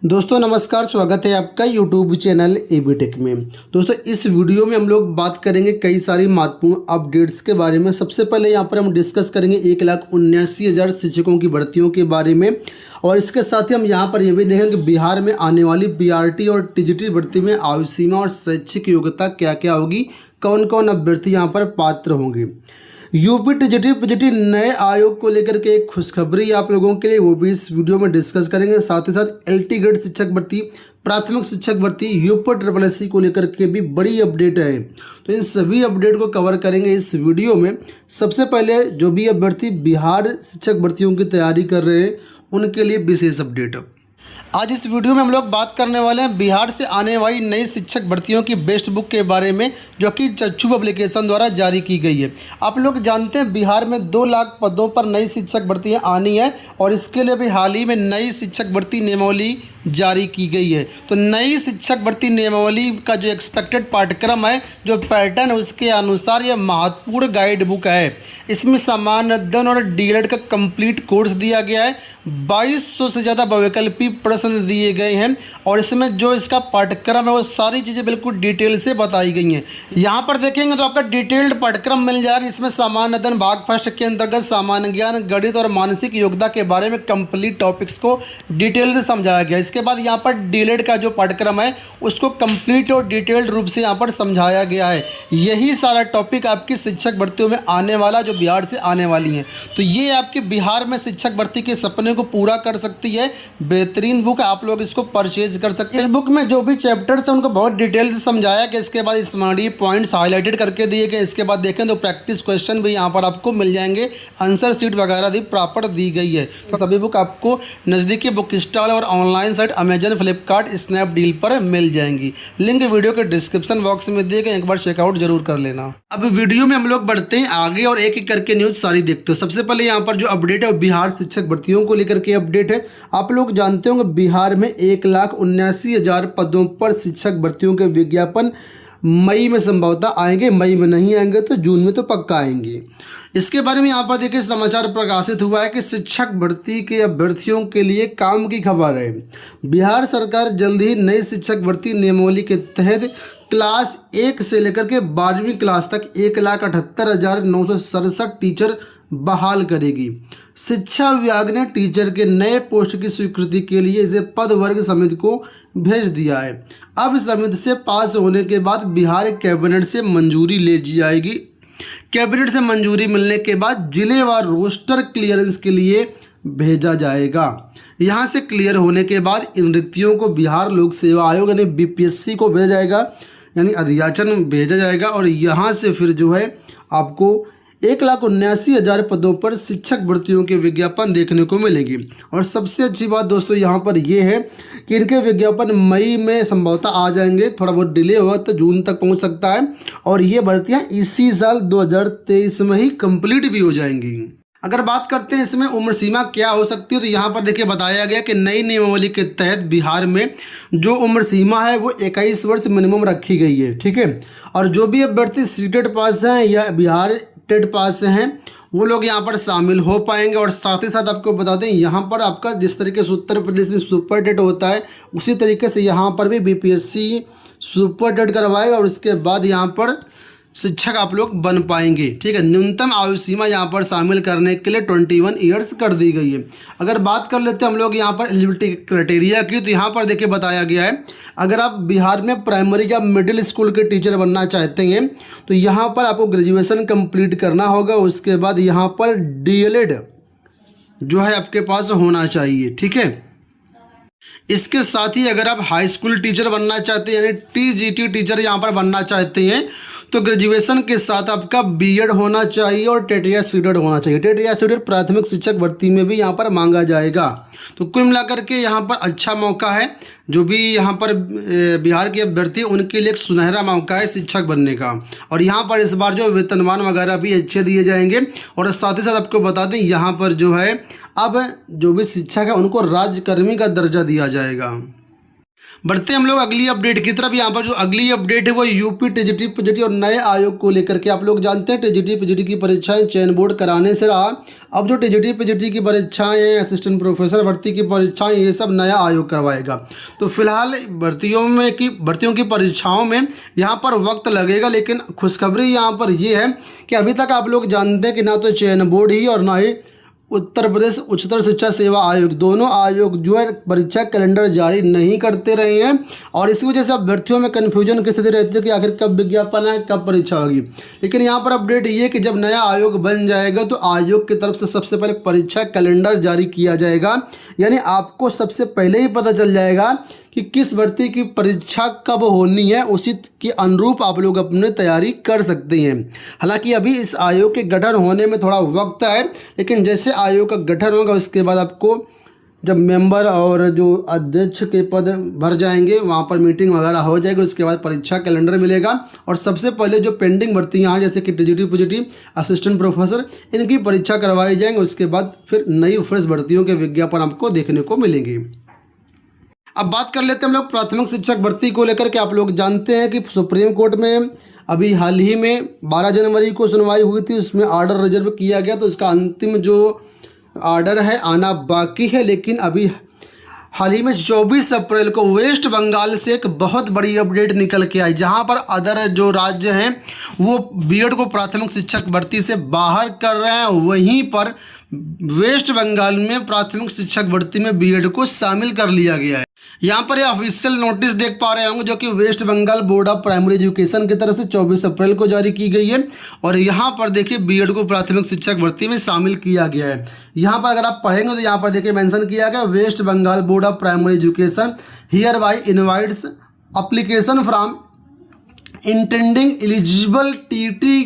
दोस्तों नमस्कार, स्वागत है आपका यूट्यूब चैनल एबी टेक में। दोस्तों इस वीडियो में हम लोग बात करेंगे कई सारी महत्वपूर्ण अपडेट्स के बारे में। सबसे पहले यहाँ पर हम डिस्कस करेंगे 1,79,000 शिक्षकों की भर्तियों के बारे में, और इसके साथ ही हम यहाँ पर ये भी देखेंगे कि बिहार में आने वाली बीआरटी और टीजीटी भर्ती में आयु सीमा और शैक्षिक योग्यता क्या क्या होगी, कौन कौन अभ्यर्थी यहाँ पर पात्र होंगे। यूपी टीजीटी पीजीटी नए आयोग को लेकर के एक खुशखबरी आप लोगों के लिए, वो भी इस वीडियो में डिस्कस करेंगे। साथ ही साथ एलटी ग्रेड शिक्षक भर्ती, प्राथमिक शिक्षक भर्ती, यूपी ट्रिपल एससी को लेकर के भी बड़ी अपडेट है। तो इन सभी अपडेट को कवर करेंगे इस वीडियो में। सबसे पहले जो भी अभ्यर्थी बिहार शिक्षक भर्तियों की तैयारी कर रहे हैं उनके लिए विशेष अपडेट। आज इस वीडियो में हम लोग बात करने वाले हैं बिहार से आने वाली नई शिक्षक भर्तियों की बेस्ट बुक के बारे में, जो कि चक्षु पब्लिकेशन द्वारा जारी की गई है। आप लोग जानते हैं बिहार में 2 लाख पदों पर नई शिक्षक भर्तियां आनी है, और इसके लिए भी हाल ही में नई शिक्षक भर्ती नियमावली जारी की गई है। तो नई शिक्षक भर्ती नियमावली का जो एक्सपेक्टेड पाठ्यक्रम है, जो पैटर्न है, उसके अनुसार यह महत्वपूर्ण गाइड बुक है। इसमें सामान्य अध्ययन और डीएलएड का कंप्लीट कोर्स दिया गया है। 2200 से ज़्यादा बहुविकल्पी प्रश्न दिए गए हैं, और इसमें जो इसका पाठ्यक्रम है वो सारी चीज़ें बिल्कुल डिटेल से बताई गई हैं। यहाँ पर देखेंगे तो आपका डिटेल्ड पाठ्यक्रम मिल जाएगा। इसमें सामान्य अध्ययन भाग फर्स्ट के अंतर्गत सामान्य ज्ञान, गणित और मानसिक योग्यता के बारे में कंप्लीट टॉपिक्स को डिटेल से समझाया गया है। इसके बाद यहाँ पर डीएलएड का जो पाठ्यक्रम है उसको कंप्लीट और डिटेल्ड रूप से यहाँ पर समझाया गया है। यही सारा टॉपिक आपकी शिक्षक भर्तियों में आने वाला, जो बिहार से आने वाली हैं। तो ये आपके बिहार में शिक्षक भर्ती के सपने को पूरा कर सकती है। बेहतरीन बुक, आप लोग इसको परचेज कर सकते हैं। इस बुक में जो भी चैप्टर्स हैं उनको बहुत डिटेल से समझाया गया। इसके बाद स्मरी पॉइंट्स हाईलाइटेड करके दिए गए। इसके बाद देखें तो प्रैक्टिस क्वेश्चन भी यहाँ पर आपको मिल जाएंगे, आंसर शीट वगैरह भी प्रॉपर दी गई है। तो सभी बुक आपको नज़दीकी बुक स्टॉल और online site Amazon, Flipkart, Snapdeal पर मिल जाएंगी। लिंक वीडियो के डिस्क्रिप्शन बॉक्स में दिए गए, एक बार चेकआउट जरूर कर लेना। अब वीडियो में हम लोग बढ़ते हैं आगे और एक एक करके न्यूज़ सारी देखते हो। सबसे पहले यहाँ पर जो अपडेट है बिहार शिक्षक भर्तियों को लेकर के अपडेट है। आप लोग जानते होंगे बिहार में 1,79,000 पदों पर शिक्षक भर्तियों के विज्ञापन मई में संभवतः आएंगे। मई में नहीं आएंगे तो जून में तो पक्का आएंगे। इसके बारे में यहाँ पर देखिए समाचार प्रकाशित हुआ है कि शिक्षक भर्ती के अभ्यर्थियों के लिए काम की खबर है। बिहार सरकार जल्द ही नई शिक्षक भर्ती नियमावली के तहत क्लास 1 से लेकर के 12वीं क्लास तक 1,78,967 टीचर बहाल करेगी। शिक्षा विभाग ने टीचर के नए पोस्ट की स्वीकृति के लिए इसे पद वर्ग समिति को भेज दिया है। अब समिति से पास होने के बाद बिहार कैबिनेट से मंजूरी ले ली जाएगी। कैबिनेट से मंजूरी मिलने के बाद जिलेवार रोस्टर क्लियरेंस के लिए भेजा जाएगा। यहाँ से क्लियर होने के बाद इन रिक्तियों को बिहार लोक सेवा आयोग यानी बीपीएससी को भेजा जाएगा, यानी अध्याचन भेजा जाएगा, और यहाँ से फिर जो है आपको 1,79,000 पदों पर शिक्षक भर्तियों के विज्ञापन देखने को मिलेंगे। और सबसे अच्छी बात दोस्तों यहाँ पर ये है कि इनके विज्ञापन मई में संभवतः आ जाएंगे। थोड़ा बहुत डिले होगा तो जून तक पहुँच सकता है, और ये भर्तियाँ इसी साल 2023 में ही कंप्लीट भी हो जाएंगी। अगर बात करते हैं इसमें उम्र सीमा क्या हो सकती है, तो यहाँ पर देखिए बताया गया कि नई नियमावली के तहत बिहार में जो उम्र सीमा है वो 21 वर्ष मिनिमम रखी गई है। ठीक है, और जो भी अभ्यर्थी सीटेट पास हैं या बिहार टेट पास हैं वो लोग यहाँ पर शामिल हो पाएंगे। और साथ ही साथ आपको बता दें, यहाँ पर आपका जिस तरीके से उत्तर प्रदेश में सुपर टेट होता है उसी तरीके से यहाँ पर भी बीपीएससी सुपर टेट करवाएगा, और उसके बाद यहाँ पर शिक्षक आप लोग बन पाएंगे। ठीक है, न्यूनतम आयु सीमा यहाँ पर शामिल करने के लिए 21 ईयर्स कर दी गई है। अगर बात कर लेते हैं हम लोग यहाँ पर एलिजिबिलिटी क्राइटेरिया की, तो यहाँ पर देखिए बताया गया है अगर आप बिहार में प्राइमरी या मिडिल स्कूल के टीचर बनना चाहते हैं तो यहाँ पर आपको ग्रेजुएशन कंप्लीट करना होगा। उसके बाद यहाँ पर डीएलएड जो है आपके पास होना चाहिए। ठीक है, इसके साथ ही अगर आप हाई स्कूल टीचर बनना चाहते हैं यानी टीजीटी टीचर यहाँ पर बनना चाहते हैं तो ग्रेजुएशन के साथ आपका बीएड होना चाहिए और टेट या सीटेट होना चाहिए। टेट या सीटेट प्राथमिक शिक्षक भर्ती में भी यहाँ पर मांगा जाएगा। तो कुल मिलाकर के यहाँ पर अच्छा मौका है। जो भी यहाँ पर बिहार के अभ्यर्थी उनके लिए एक सुनहरा मौका है शिक्षक बनने का। और यहाँ पर इस बार जो वेतनमान वगैरह भी अच्छे दिए जाएंगे। और साथ ही साथ आपको बता दें यहाँ पर जो है अब जो भी शिक्षक है उनको राज्यकर्मी का दर्जा दिया जाएगा। बढ़ते हम लोग अगली अपडेट की तरफ। यहाँ पर जो अगली अपडेट है वो यूपी टीजीटी पीजीटी और नए आयोग को लेकर के। आप लोग जानते हैं टीजीटी पीजीटी की परीक्षाएं चयन बोर्ड कराने से रहा, अब जो टीजीटी पीजीटी की परीक्षाएं हैं, असिस्टेंट प्रोफेसर भर्ती की परीक्षाएं, ये सब नया आयोग करवाएगा। तो फिलहाल भर्तियों की परीक्षाओं में यहाँ पर वक्त लगेगा, लेकिन खुशखबरी यहाँ पर ये है कि अभी तक आप लोग जानते हैं कि ना तो चयन बोर्ड ही और ना ही उत्तर प्रदेश उच्चतर शिक्षा सेवा आयोग, दोनों आयोग जो है परीक्षा कैलेंडर जारी नहीं करते रहे हैं, और इसी वजह से अभ्यर्थियों में कन्फ्यूजन की स्थिति रहती है कि आखिर कब विज्ञापन है, कब परीक्षा होगी। लेकिन यहाँ पर अपडेट ये कि जब नया आयोग बन जाएगा तो आयोग की तरफ से सबसे पहले परीक्षा कैलेंडर जारी किया जाएगा, यानी आपको सबसे पहले ही पता चल जाएगा कि किस भर्ती की परीक्षा कब होनी है, उसी के अनुरूप आप लोग अपने तैयारी कर सकते हैं। हालांकि अभी इस आयोग के गठन होने में थोड़ा वक्त है, लेकिन जैसे आयोग का गठन होगा उसके बाद आपको जब मेंबर और जो अध्यक्ष के पद भर जाएंगे वहाँ पर मीटिंग वगैरह हो जाएगी, उसके बाद परीक्षा कैलेंडर मिलेगा और सबसे पहले जो पेंडिंग भर्तियाँ हैं जैसे कि टीजीटी पीजीटी, असिस्टेंट प्रोफेसर, इनकी परीक्षा करवाई जाएंगी। उसके बाद फिर नई फ्रेश भर्तियों के विज्ञापन आपको देखने को मिलेंगे। अब बात कर लेते हैं हम लोग प्राथमिक शिक्षक भर्ती को लेकर के। आप लोग जानते हैं कि सुप्रीम कोर्ट में अभी हाल ही में 12 जनवरी को सुनवाई हुई थी, उसमें ऑर्डर रिजर्व किया गया, तो इसका अंतिम जो ऑर्डर है आना बाकी है। लेकिन अभी हाल ही में 24 अप्रैल को वेस्ट बंगाल से एक बहुत बड़ी अपडेट निकल के आई, जहां पर अदर जो राज्य हैं वो बीएड को प्राथमिक शिक्षक भर्ती से बाहर कर रहे हैं, वहीं पर वेस्ट बंगाल में प्राथमिक शिक्षक भर्ती में बीएड को शामिल कर लिया गया है। यहाँ पर ये ऑफिशियल नोटिस देख पा रहे होंगे जो कि West Bengal board of primary education की तरफ से 24 अप्रैल को जारी की गई है, और यहाँ पर देखिए बीएड को प्राथमिक शिक्षक भर्ती में शामिल किया गया है। यहाँ पर अगर आप पढ़ेंगे तो यहाँ पर देखिए मेंशन किया गया, West Bengal board of primary education here by invites application from intending eligible TT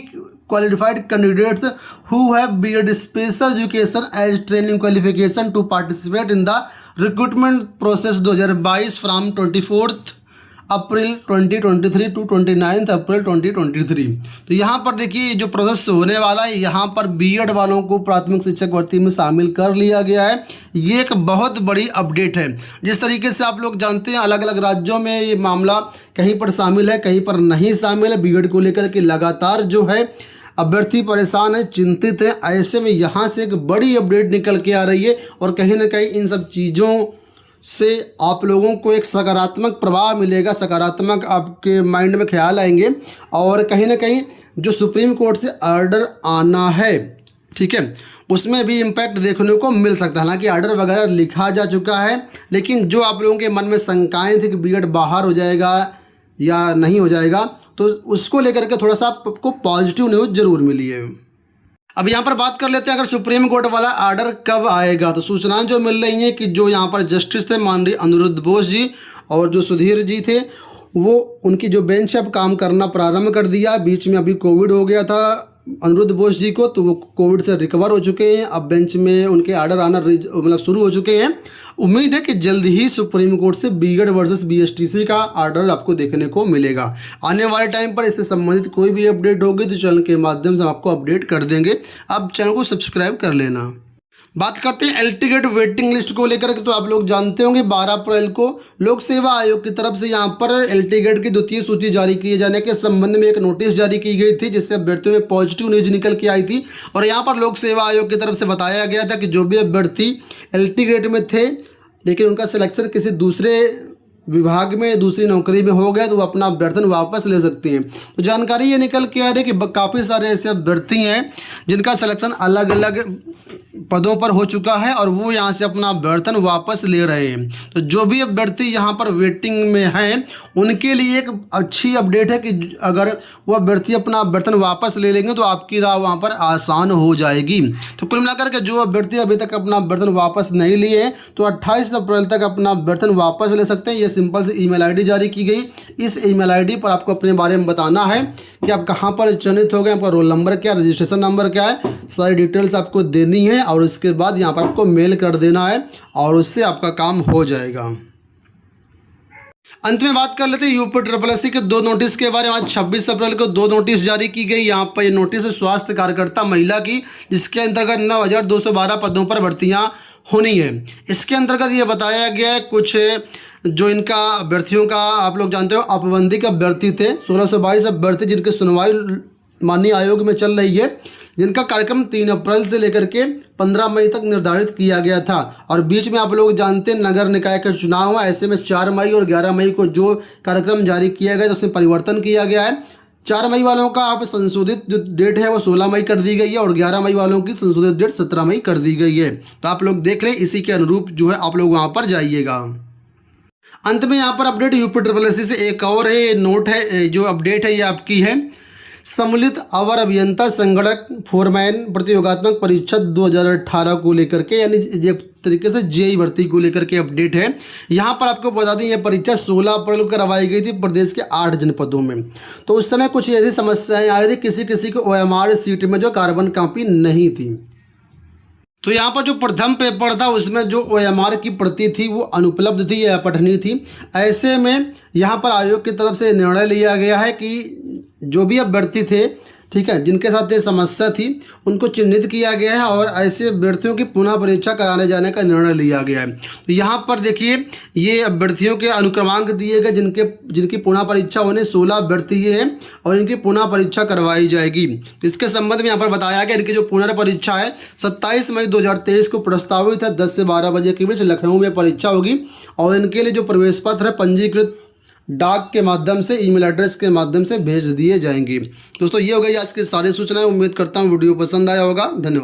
qualified candidates who have B.Ed special education as training qualification to participate in the recruitment process 2022 from 24th April 2023 to 29 April 2023। तो यहाँ पर देखिए जो process होने वाला है, यहाँ पर बीएड वालों को प्राथमिक शिक्षक भर्ती में शामिल कर लिया गया है। ये एक बहुत बड़ी अपडेट है। जिस तरीके से आप लोग जानते हैं अलग अलग राज्यों में ये मामला कहीं पर शामिल है, कहीं पर नहीं शामिल है। बीएड को लेकर के लगातार जो है अभ्यर्थी परेशान है, चिंतित है। ऐसे में यहाँ से एक बड़ी अपडेट निकल के आ रही है, और कहीं ना कहीं इन सब चीज़ों से आप लोगों को एक सकारात्मक प्रभाव मिलेगा, सकारात्मक आपके माइंड में ख्याल आएंगे, और कहीं ना कहीं जो सुप्रीम कोर्ट से ऑर्डर आना है, ठीक है, उसमें भी इम्पैक्ट देखने को मिल सकता है। हालांकि ऑर्डर वगैरह लिखा जा चुका है, लेकिन जो आप लोगों के मन में शंकाएँ थी कि बीएड बाहर हो जाएगा या नहीं हो जाएगा, तो उसको लेकर के थोड़ा सा आपको पॉजिटिव न्यूज़ जरूर मिली है। अब यहाँ पर बात कर लेते हैं अगर सुप्रीम कोर्ट वाला ऑर्डर कब आएगा। तो सूचनाएं जो मिल रही हैं कि जो यहाँ पर जस्टिस थे माननीय अनिरुद्ध बोस जी और जो सुधीर जी थे, वो उनकी जो बेंच है अब काम करना प्रारंभ कर दिया। बीच में अभी कोविड हो गया था अनिरुद्ध बोस जी को, तो वो कोविड से रिकवर हो चुके हैं। अब बेंच में उनके ऑर्डर आना मतलब शुरू हो चुके हैं। उम्मीद है कि जल्द ही सुप्रीम कोर्ट से बीएड वर्सेस बीएसटीसी का ऑर्डर आपको देखने को मिलेगा। आने वाले टाइम पर इससे संबंधित कोई भी अपडेट होगी तो चैनल के माध्यम से हम आपको अपडेट कर देंगे। आप चैनल को सब्सक्राइब कर लेना। बात करते हैं एलटी गेट वेटिंग लिस्ट को लेकर के। तो आप लोग जानते होंगे 12 अप्रैल को लोक सेवा आयोग की तरफ से यहाँ पर एलटी गेट की द्वितीय सूची जारी किए जाने के संबंध में एक नोटिस जारी की गई थी, जिससे अभ्यर्थियों में पॉजिटिव न्यूज निकल के आई थी। और यहाँ पर लोक सेवा आयोग की तरफ से बताया गया था कि जो भी अभ्यर्थी एलटी गेट में थे लेकिन उनका सिलेक्शन किसी दूसरे विभाग में दूसरी नौकरी में हो गया तो वो अपना अभ्यर्थन वापस ले सकते हैं। तो जानकारी ये निकल के आ रही है कि काफ़ी सारे ऐसे अभ्यर्थी हैं जिनका सिलेक्शन अलग अलग पदों पर हो चुका है और वो यहाँ से अपना अभ्यर्थन वापस ले रहे हैं। तो जो भी अभ्यर्थी यहाँ पर वेटिंग में हैं उनके लिए एक अच्छी अपडेट है कि अगर वो अभ्यर्थी अपना अभ्यर्थन वापस ले लेंगे तो आपकी राह वहाँ पर आसान हो जाएगी। तो कुल मिलाकर के जो अभ्यर्थी अभी तक अपना अभ्यर्थन वापस नहीं लिए हैं तो 28 अप्रैल तक अपना अभ्यर्थन वापस ले सकते हैं। ये सिंपल से ईमेल आईडी जारी की गई। इस ईमेल आईडी पर आपको अपने बारे में बताना है कि आप कहाँ पर चयनित हो गए, आपका रोल नंबर क्या, रजिस्ट्रेशन नंबर क्या है, सारी डिटेल्स आपको देनी है और उसके बाद यहाँ पर आपको मेल कर देना है और उससे आपका काम हो जाएगा। अंत में बात कर लेते हैं यूपी SSS के 2 नोटिस के बारे में। आज 26 अप्रैल को 2 नोटिस जारी की गई। यहाँ पर ये नोटिस है स्वास्थ्य कार्यकर्ता महिला की, जिसके अंतर्गत 9,212 पदों पर भर्तियाँ होनी है। इसके अंतर्गत ये बताया गया है कुछ जो इनका अभ्यर्थियों का आप लोग जानते हो औपबंधिक अभ्यर्थी थे 1622 अभ्यर्थी जिनकी सुनवाई माननीय आयोग में चल रही है, जिनका कार्यक्रम 3 अप्रैल से लेकर के 15 मई तक निर्धारित किया गया था। और बीच में आप लोग जानते हैं नगर निकाय का चुनाव हुआ, ऐसे में 4 मई और 11 मई को जो कार्यक्रम जारी किया गया तो उसमें परिवर्तन किया गया है। 4 मई वालों का आप संशोधित जो डेट है वो 16 मई कर दी गई है और 11 मई वालों की संशोधित डेट 17 मई कर दी गई है। तो आप लोग देख लें, इसी के अनुरूप जो है आप लोग वहाँ पर जाइएगा। अंत में यहाँ पर अपडेट UPSSC से एक और है, ये नोट है, जो अपडेट है ये आपकी है सम्मिलित अवर अभियंता संगणक फोरमैन प्रतियोगात्मक परीक्षा 2018 को लेकर के, यानी एक तरीके से जेई भर्ती को लेकर के अपडेट है। यहाँ पर आपको बता दें, यह परीक्षा 16 अप्रैल को करवाई गई थी प्रदेश के 8 जनपदों में। तो उस समय कुछ ऐसी समस्याएं आई थी, किसी किसी को OMR सीट में जो कार्बन कॉपी नहीं थी। तो यहाँ पर जो प्रथम पेपर था उसमें जो OMR की प्रति थी वो अनुपलब्ध थी या पठनीय थी। ऐसे में यहाँ पर आयोग की तरफ से निर्णय लिया गया है कि जो भी अभ्यर्थी थे, ठीक है, जिनके साथ ये समस्या थी उनको चिन्हित किया गया है और ऐसे अभ्यर्थियों की पुनः परीक्षा कराने जाने का निर्णय लिया गया है। तो यहाँ पर देखिए, ये अभ्यर्थियों के अनुक्रमांक दिए गए जिनकी पुनः परीक्षा होने 16 अभ्यर्थी ये हैं और इनकी पुनः परीक्षा करवाई जाएगी। तो इसके संबंध में यहाँ पर बताया गया, इनकी जो पुनर्परीक्षा है 27 मई 2023 को प्रस्तावित है। 10 से 12 बजे के बीच लखनऊ में परीक्षा होगी और इनके लिए जो प्रवेश पत्र है पंजीकृत डाक के माध्यम से, ईमेल एड्रेस के माध्यम से भेज दिए जाएंगे। दोस्तों ये हो गई आज की सारी सूचनाएं। उम्मीद करता हूँ वीडियो पसंद आया होगा। धन्यवाद।